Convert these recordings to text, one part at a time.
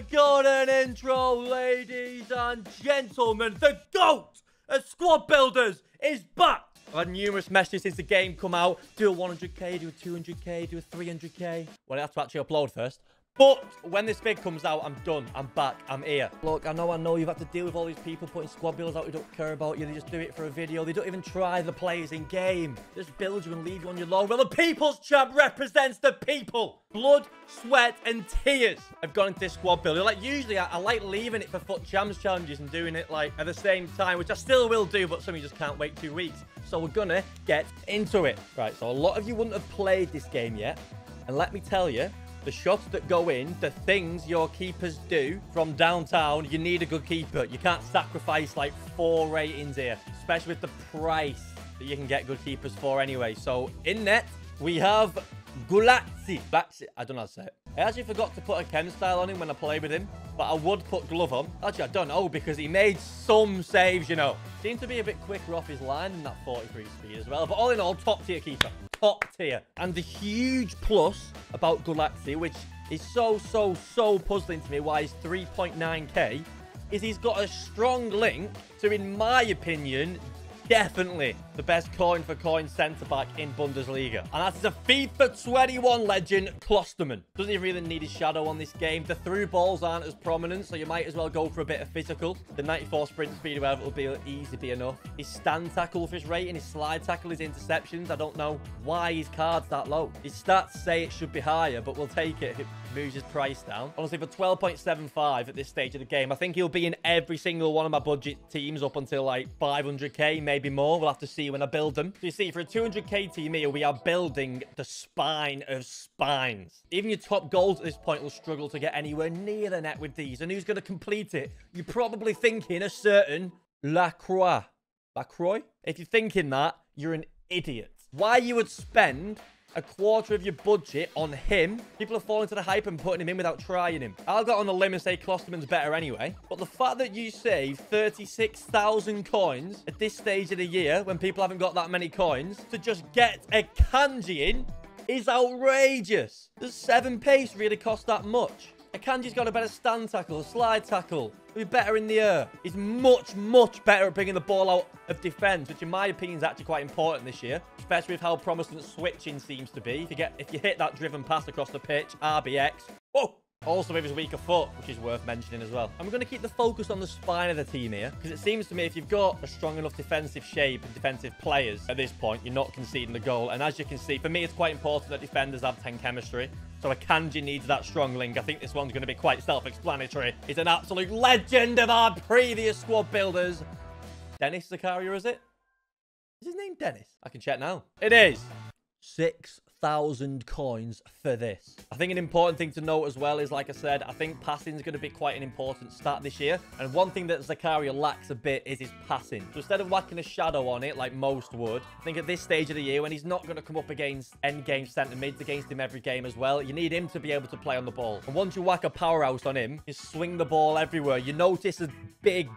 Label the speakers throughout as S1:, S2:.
S1: a golden intro, ladies and gentlemen. The GOAT of squad builders is back. I've had numerous messages since the game come out. Do a 100k, do a 200k, do a 300k. Well, I have to actually upload first. But when this vid comes out, I'm done. I'm back. I'm here. Look, I know you've had to deal with all these people putting squad builds out who don't care about you. They just do it for a video. They don't even try the players in game. Just build you and leave you on your lawn. Well, the people's champ represents the people. Blood, sweat, and tears have gone into this squad builder. Like, usually, I like leaving it for FUT Champs challenges and doing it, like, at the same time, which I still will do, but some of you just can't wait 2 weeks. So we're gonna get into it. Right, so a lot of you wouldn't have played this game yet. And let me tell you, the shots that go in, the things your keepers do from downtown, you need a good keeper. You can't sacrifice like 4 ratings here, especially with the price that you can get good keepers for anyway. So in net, we have Gulazzi. I don't know how to say it. I actually forgot to put a chem style on him when I played with him, but I would put glove on. Actually, I don't know, because he made some saves, you know. Seemed to be a bit quicker off his line in that 43 speed as well. But all in all, top tier keeper. Top tier. And the huge plus about Gulazzi, which is so puzzling to me why he's 3.9k, is he's got a strong link to, in my opinion, definitely the best coin-for-coin centre-back in Bundesliga. And that's a FIFA 21 legend, Klostermann. Doesn't even really need his shadow on this game. The through balls aren't as prominent, so you might as well go for a bit of physical. The 94 sprint speed, however, will be easy be enough. His stand tackle for his rating, his slide tackle, his interceptions. I don't know why his card's that low. His stats say it should be higher, but we'll take it if it moves his price down. Honestly, for 12.75 at this stage of the game, I think he'll be in every single one of my budget teams up until like 500k, maybe more. We'll have to see when I build them. So you see, for a 200k team here, we are building the spine of spines. Even your top goals at this point will struggle to get anywhere near the net with these. And who's going to complete it? You're probably thinking a certain Lacroix. Lacroix? If you're thinking that, you're an idiot. Why you would spend a quarter of your budget on him? People are falling to the hype and putting him in without trying him. I'll go on a limb and say Klostermann's better anyway. But the fact that you save 36,000 coins at this stage of the year, when people haven't got that many coins, to just get a Kanji in is outrageous. Does 7 pace really cost that much? Akanji's got a better stand tackle, a slide tackle. He'll be better in the air. He's much better at bringing the ball out of defense, which in my opinion is actually quite important this year, especially with how promising switching seems to be. If you hit that driven pass across the pitch, RBX. Whoa! Also with his weaker foot, which is worth mentioning as well. And we're going to keep the focus on the spine of the team here, because it seems to me if you've got a strong enough defensive shape and defensive players at this point, you're not conceding the goal. And as you can see, for me, it's quite important that defenders have 10 chemistry. So Akanji needs that strong link. I think this one's going to be quite self-explanatory. He's an absolute legend of our previous squad builders. Dennis Zakaria, is it? Is his name Dennis? I can check now. It is. 6,000 coins for this. I think an important thing to note as well is, like I said, I think passing is going to be quite an important stat this year. And one thing that Zakaria lacks a bit is his passing. So instead of whacking a shadow on it like most would, I think at this stage of the year, when he's not going to come up against endgame centre mids against him every game as well, you need him to be able to play on the ball. And once you whack a powerhouse on him, you swing the ball everywhere. You notice a big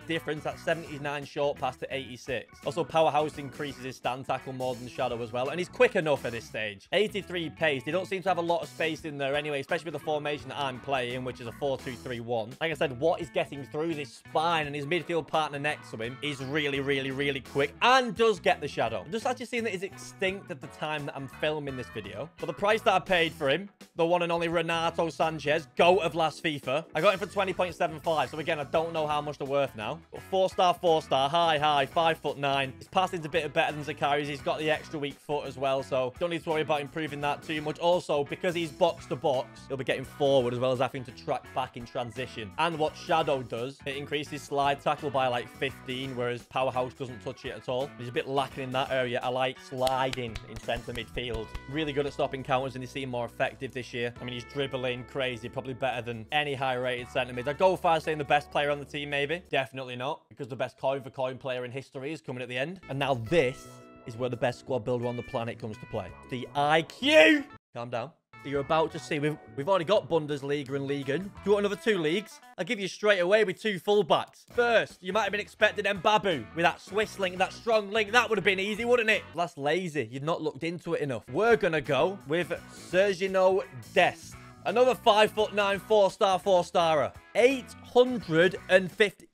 S1: difference. That 79 short pass to 86. Also, powerhouse increases his stand tackle more than shadow as well. And he's quick enough at this stage. 83 pace. They don't seem to have a lot of space in there anyway, especially with the formation that I'm playing, which is a 4-2-3-1. Like I said, what is getting through this spine and his midfield partner next to him is really quick and does get the shadow. I'm just actually seeing that he's extinct at the time that I'm filming this video. For the price that I paid for him, the one and only Renato Sanchez, GOAT of last FIFA, I got him for 20.75. So again, I don't know how much they're worth now. But 4-star, high, 5'9". His passing's a bit better than Zakaria's. He's got the extra weak foot as well, so don't need to worry about improving that too much. Also, because he's box to box, he'll be getting forward as well as having to track back in transition. And what Shadow does, it increases slide tackle by like 15, whereas Powerhouse doesn't touch it at all. He's a bit lacking in that area. I like sliding in centre midfield. Really good at stopping counters, and he's seen more effective this year. I mean, he's dribbling crazy, probably better than any high-rated centre mid. I'd go far as saying the best player on the team, maybe. Definitely not, because the best coin-for-coin player in history is coming at the end. And now this is where the best squad builder on the planet comes to play. The IQ. Calm down. You're about to see. We've already got Bundesliga and Liga. Do you want another 2 leagues? I'll give you straight away with 2 fullbacks. First, you might have been expecting Mbabu with that Swiss link, that strong link. That would have been easy, wouldn't it? That's lazy. You've not looked into it enough. We're going to go with Sergio Dest. Another 5'9", 4-star, 4-starer. 850.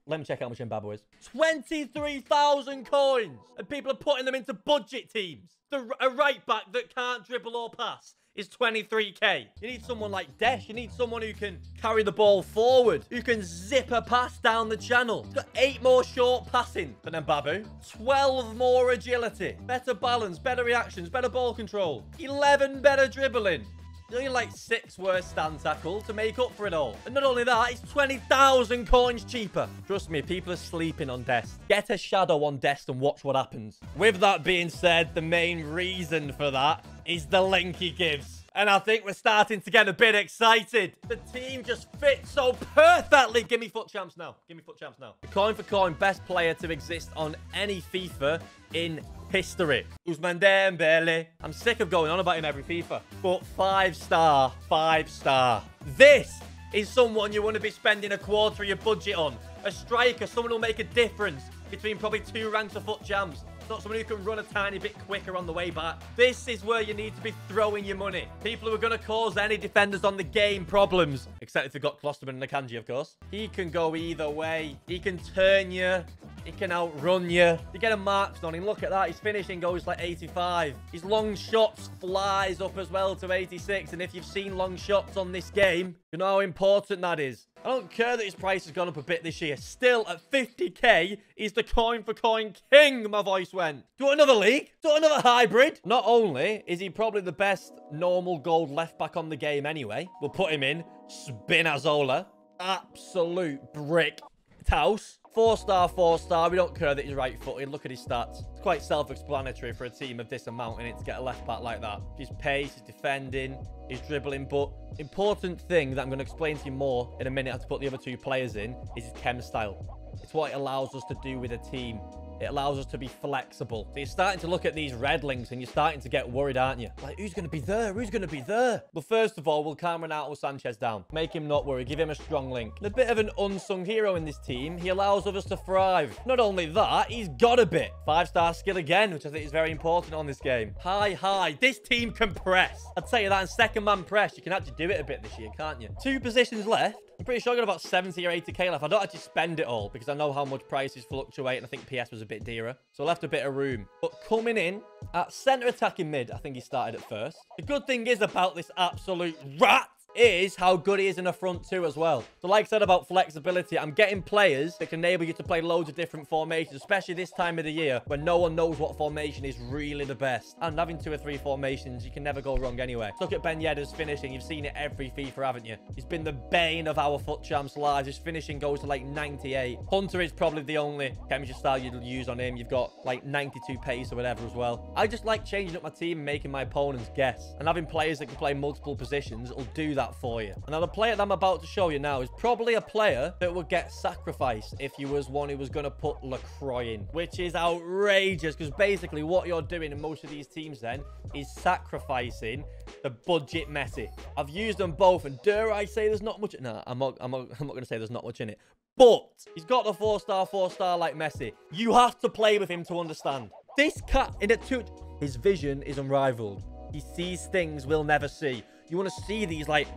S1: Let me check how much Mbappe is. 23,000 coins. And people are putting them into budget teams. A right back that can't dribble or pass is 23k. You need someone like Desh. You need someone who can carry the ball forward, who can zip a pass down the channel. He's got 8 more short passing than Mbappe, 12 more agility, better balance, better reactions, better ball control, 11 better dribbling. You only like 6 worse stand tackle to make up for it all. And not only that, it's 20,000 coins cheaper. Trust me, people are sleeping on Dest. Get a shadow on Dest and watch what happens. With that being said, the main reason for that is the link he gives. And I think we're starting to get a bit excited. The team just fits so perfectly. Give me foot champs now. Give me foot champs now. Coin for coin, best player to exist on any FIFA in history. Ousmane Dembele. I'm sick of going on about him every FIFA. But 5-star, 5-star. This is someone you want to be spending a quarter of your budget on. A striker, someone who'll make a difference between probably 2 ranks of foot champs. Not someone who can run a tiny bit quicker on the way back. This is where you need to be throwing your money. People who are going to cause any defenders on the game problems. Except if they've got Klosterman and Akanji, of course. He can go either way. He can turn you. He can outrun you. You get a marks on him. Look at that. His finishing goes like 85. His long shots flies up as well to 86. And if you've seen long shots on this game, you know how important that is. I don't care that his price has gone up a bit this year. Still, at 50k, he's the coin for coin king, my voice went. Do you want another league? Do you want another hybrid? Not only is he probably the best normal gold left back on the game anyway. We'll put him in. Spinazzola. Absolute brick. Taus. 4-star, 4-star. We don't care that he's right-footed. Look at his stats. It's quite self-explanatory for a team of this amount in it to get a left back like that. His pace, his defending, his dribbling. But important thing that I'm going to explain to you more in a minute, I have to put the other 2 players in, is his chem style. It's what it allows us to do with a team. It allows us to be flexible. So you're starting to look at these red links and you're starting to get worried, aren't you? Like, who's going to be there? Who's going to be there? Well, first of all, we'll calm Renato Sanchez down. Make him not worry. Give him a strong link. And a bit of an unsung hero in this team. He allows others to thrive. Not only that, he's got a bit. 5-star skill again, which I think is very important on this game. High. This team can press. I'd tell you that in second man press, you can actually do it a bit this year, can't you? 2 positions left. I'm pretty sure I got about 70 or 80k left. I don't actually spend it all because I know how much prices fluctuate and I think PS was a bit dearer. So I left a bit of room. But coming in at centre attacking mid, I think he started at first. The good thing is about this absolute rat is how good he is in the front too as well. So like I said about flexibility, I'm getting players that can enable you to play loads of different formations, especially this time of the year when no one knows what formation is really the best. And having 2 or 3 formations, you can never go wrong anyway. Look at Ben Yedder's finishing. You've seen it every FIFA, haven't you? He's been the bane of our foot champs' lives. His finishing goes to like 98. Hunter is probably the only chemistry style you'll use on him. You've got like 92 pace or whatever as well. I just like changing up my team and making my opponents guess. And having players that can play multiple positions will do that for you. And now the player that I'm about to show you now is probably a player that would get sacrificed if you was one who was going to put LaCroix in, which is outrageous because basically what you're doing in most of these teams then is sacrificing the budget Messi. I've used them both and dare I say there's not much. No, I'm not going to say there's not much in it. But he's got the 4-star like Messi. You have to play with him to understand. This cat in a 2, his vision is unrivaled. He sees things we'll never see. You want to see these like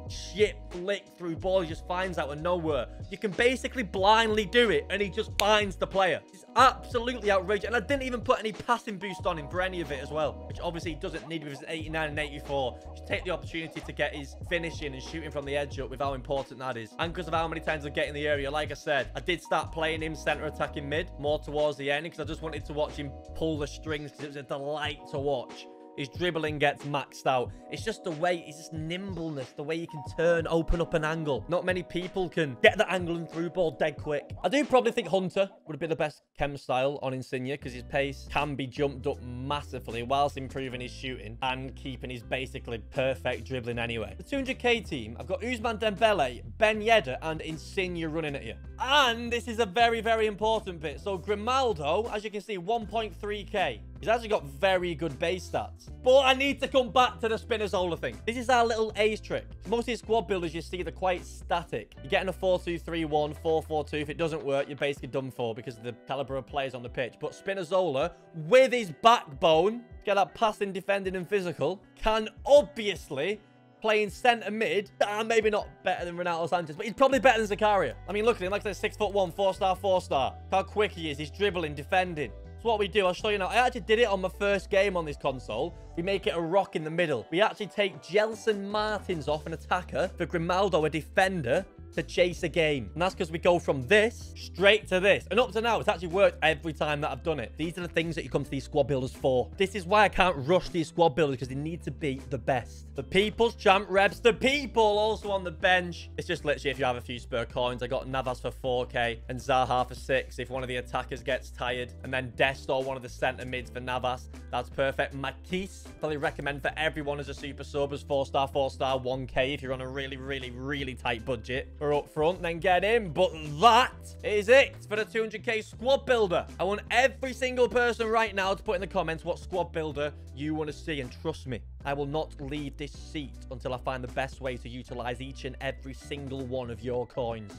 S1: shit flick through ball. He just finds out of nowhere. You can basically blindly do it and he just finds the player. It's absolutely outrageous. And I didn't even put any passing boost on him for any of it as well, which obviously he doesn't need with his 89 and 84. Just take the opportunity to get his finishing and shooting from the edge up with how important that is. And because of how many times I get in the area, like I said, I did start playing him center attacking mid more towards the end because I just wanted to watch him pull the strings because it was a delight to watch. His dribbling gets maxed out. It's just the way, it's just nimbleness, the way you can turn, open up an angle. Not many people can get the angle and through ball dead quick. I do probably think Hunter would have been the best chem style on Insigne because his pace can be jumped up massively whilst improving his shooting and keeping his basically perfect dribbling anyway. The 200k team, I've got Ousmane Dembele, Ben Yedder, and Insigne running at you. And this is a very, very important bit. So Grimaldo, as you can see, 1.3k. He's actually got very good base stats. But I need to come back to the Spinazzola thing. This is our little ace trick. Most of these squad builders you see, they're quite static. You're getting a 4-2-3-1, 4-4-2. If it doesn't work, you're basically done for because of the caliber of players on the pitch. But Spinazzola, with his backbone, get that passing, defending, and physical, can obviously playing centre mid, maybe not better than Ronaldo Sanchez, but he's probably better than Zakaria. I mean, look at him. Like I said, 6'1", 4-star, 4-star. How quick he is. He's dribbling, defending. So what we do, I'll show you now. I actually did it on my first game on this console. We make it a rock in the middle. We actually take Gelson Martins off, an attacker, for Grimaldo, a defender, to chase a game. And that's because we go from this straight to this. And up to now, it's actually worked every time that I've done it. These are the things that you come to these squad builders for. This is why I can't rush these squad builders, because they need to be the best. The people's champ reps, the people also on the bench. It's just literally if you have a few spare coins. I got Navas for 4k and Zaha for 6 if one of the attackers gets tired. And then Dest or one of the centre mids for Navas. That's perfect. Matisse, probably recommend for everyone as a super sub as 4-star, 4-star, 1k if you're on a really, really, really tight budget. Or up front, then get in. But that is it for the 200k squad builder. I want every single person right now to put in the comments what squad builder you want to see. And trust me, I will not leave this seat until I find the best way to utilize each and every single one of your coins.